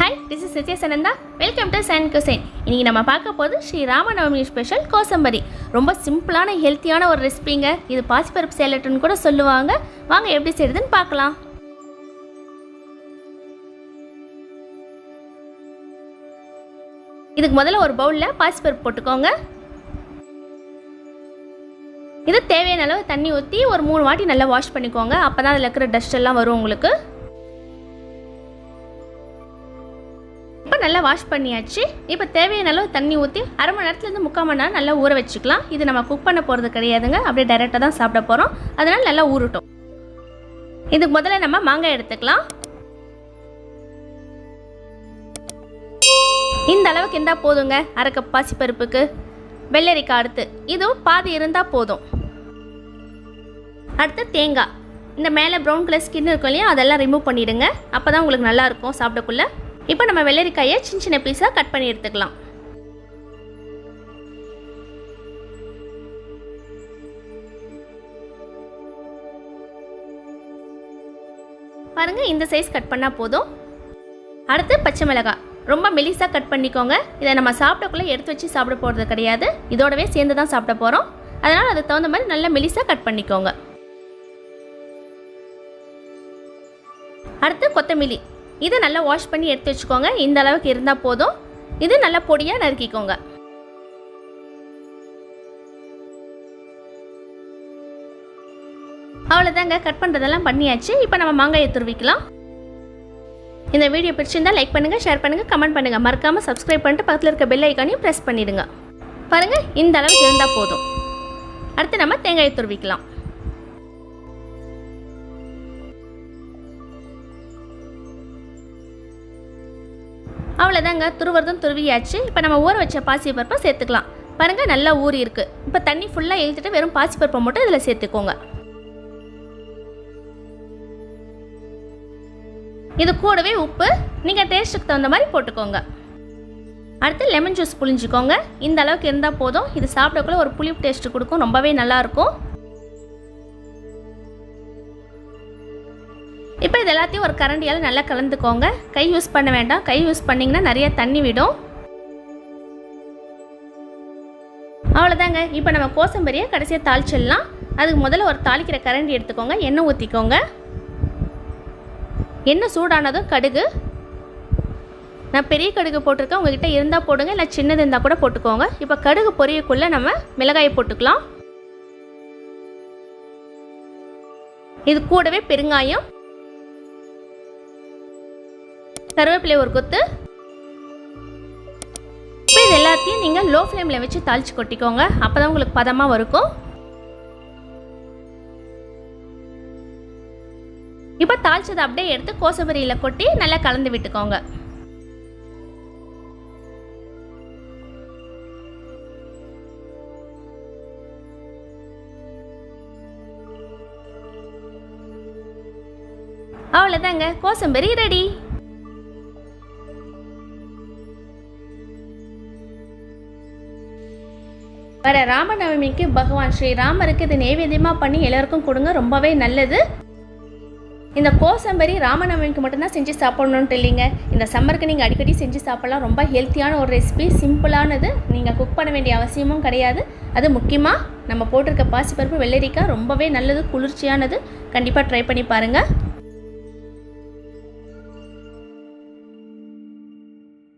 Hi, this is Nivedana. Welcome to Cuisine. இன்னைக்கு நம்ம பார்க்க போறது ஸ்ரீ ராம நவமி ஸ்பெஷல் கோசம்பரி. ரொம்ப சிம்பிளான ஹெல்த்தியான ஒரு ரெசிபிங்க. இது பாசிப்பருப்பு சேலட்னு கூட சொல்லுவாங்க. வாங்க எப்படி செய்யறதுன்னு பார்க்கலாம். இதுக்கு முதல்ல ஒரு பவுல்ல பாசிப்பருப்பு போட்டுக்கோங்க. இது தேவையான அளவு தண்ணி ஊத்தி ஒரு 3 வாட்டி நல்லா வாஷ் பண்ணிக்கோங்க. அப்பதான் அதுல இருக்கிற டஸ்ட் எல்லாம் வரும் உங்களுக்கு. நல்லா வாஷ் பண்ணியாச்சு. இப்போ தேவையான அளவு தண்ணி ஊற்றி அரை மணி நேரத்துலேருந்து 3/4 மணி நேரம் நல்லா ஊற வச்சுக்கலாம். இது நம்ம குக் பண்ண போகிறது கிடையாதுங்க, அப்படியே டைரெக்டாக தான் சாப்பிட போகிறோம். அதனால் நல்லா ஊறட்டும். இதுக்கு முதல்ல நம்ம மாங்காய் எடுத்துக்கலாம். இந்த அளவுக்கு இருந்தால் போதுங்க. அரை கப் பாசிப்பருப்புக்கு. வெள்ளரிக்காய் அடுத்து இதுவும் பாதி இருந்தால் போதும். அடுத்து தேங்காய். இந்த மேலே ப்ரௌன் கலர் ஸ்கின் இருக்கும் இல்லையா, அதெல்லாம் ரிமூவ் பண்ணிவிடுங்க. அப்போ தான் உங்களுக்கு நல்லாயிருக்கும் சாப்பிடக்குள்ளே. இப்போ நம்ம வெள்ளரிக்காயை சின்ன சின்ன பீஸாக கட் பண்ணி எடுத்துக்கலாம். பாருங்க, இந்த சைஸ் கட் பண்ணால் போதும். அடுத்து பச்சை மிளகாய் ரொம்ப மெலிசாக கட் பண்ணிக்கோங்க. இதை நம்ம சாப்பிடக்குள்ளே எடுத்து வச்சு சாப்பிட போகிறது கிடையாது, இதோடவே சேர்ந்து தான் சாப்பிட போகிறோம். அதனால் அதுக்கு தகுந்த மாதிரி நல்லா மெலிசாக கட் பண்ணிக்கோங்க. அடுத்து கொத்தமல்லி. இதை நல்லா வாஷ் பண்ணி எடுத்து வச்சுக்கோங்க. இந்த அளவுக்கு இருந்தால் போதும். இது நல்லா பொடியாக நறுக்கிக்கோங்க. அவ்வளோதாங்க, கட் பண்ணுறதெல்லாம் பண்ணியாச்சு. இப்போ நம்ம மாங்காயை துருவிக்கலாம். இந்த வீடியோ பிடிச்சிருந்தால் லைக் பண்ணுங்கள், ஷேர் பண்ணுங்கள், கமெண்ட் பண்ணுங்கள். மறக்காமல் சப்ஸ்கிரைப் பண்ணிட்டு பக்கத்தில் இருக்க பெல் ஐக்கானையும் ப்ரெஸ் பண்ணிடுங்க. பாருங்கள், இந்த அளவுக்கு இருந்தால் போதும். அடுத்து நம்ம தேங்காயை துருவிக்கலாம். அவ்வளோதாங்க, துருவறதும் துருவியாச்சு. இப்போ நம்ம ஊற வச்ச பாசிப்பருப்பை சேர்த்துக்கலாம். பாருங்கள், நல்லா ஊறி இருக்குது. இப்போ தண்ணி ஃபுல்லாக இழுத்துட்டு வெறும் பாசிப்பருப்பை மட்டும் இதில் சேர்த்துக்கோங்க. இது கூடவே உப்பு நீங்கள் டேஸ்ட்டுக்கு தகுந்த மாதிரி போட்டுக்கோங்க. அடுத்து லெமன் ஜூஸ் புளிஞ்சிக்கோங்க. இந்த அளவுக்கு இருந்தால் போதும். இது சாப்பிடக்குள்ள ஒரு புளிப்பு டேஸ்ட்டு கொடுக்கும், ரொம்பவே நல்லாயிருக்கும். இப்போ இது எல்லாத்தையும் ஒரு கரண்டியால் நல்லா கலந்துக்கோங்க. கை யூஸ் பண்ண வேண்டாம், கை யூஸ் பண்ணிங்கன்னா நிறைய தண்ணி விடும். அவ்வளோதாங்க. இப்போ நம்ம கோசம்பரியை கடைசியாக தாளிச்சிடலாம். அதுக்கு முதல்ல ஒரு தாளிக்கிற கரண்டி எடுத்துக்கோங்க. எண்ணெய் ஊற்றிக்கோங்க. எண்ணெய் சூடானதும் கடுகு. நான் பெரிய கடுகு போட்டிருக்கேன், உங்கள்கிட்ட இருந்தால் போடுங்க, இல்லை சின்னது இருந்தால் கூட போட்டுக்கோங்க. இப்போ கடுகு பொரியக்குள்ளே நம்ம மிளகாயை போட்டுக்கலாம். இது கூடவே பெருங்காயம், கருவேப்பிலை ஒரு கொத்து. இப்போ இது எல்லாத்தையும் நீங்கள் லோ ஃப்ளேமில் வச்சு தாளித்து கொட்டிக்கோங்க. அப்போ தான் உங்களுக்கு பதமாக இருக்கும். இப்போ தாளிச்சதை அப்படியே எடுத்து கோசம்பரியில் கொட்டி நல்லா கலந்து விட்டுக்கோங்க. அவ்வளோதாங்க, கோசம்பரி ரெடி. வர ராமநவமிக்கு பகவான் ஸ்ரீராமருக்கு இது நைவேத்தியமாக பண்ணி எல்லாருக்கும் கொடுங்க, ரொம்பவே நல்லது. இந்த கோசம்பரி ராமநவமிக்கு மட்டும்தான் செஞ்சு சாப்பிடணுன்ட்டு இல்லைங்க. இந்த சம்மருக்கு நீங்கள் அடிக்கடி செஞ்சு சாப்பிடலாம். ரொம்ப ஹெல்த்தியான ஒரு ரெசிபி, சிம்பிளானது. நீங்கள் குக் பண்ண வேண்டிய அவசியமும் கிடையாது. அது முக்கியமாக நம்ம போட்டிருக்க பாசிப்பருப்பு வெள்ளரிக்காய் ரொம்பவே நல்லது, குளிர்ச்சியானது. கண்டிப்பாக ட்ரை பண்ணி பாருங்கள்.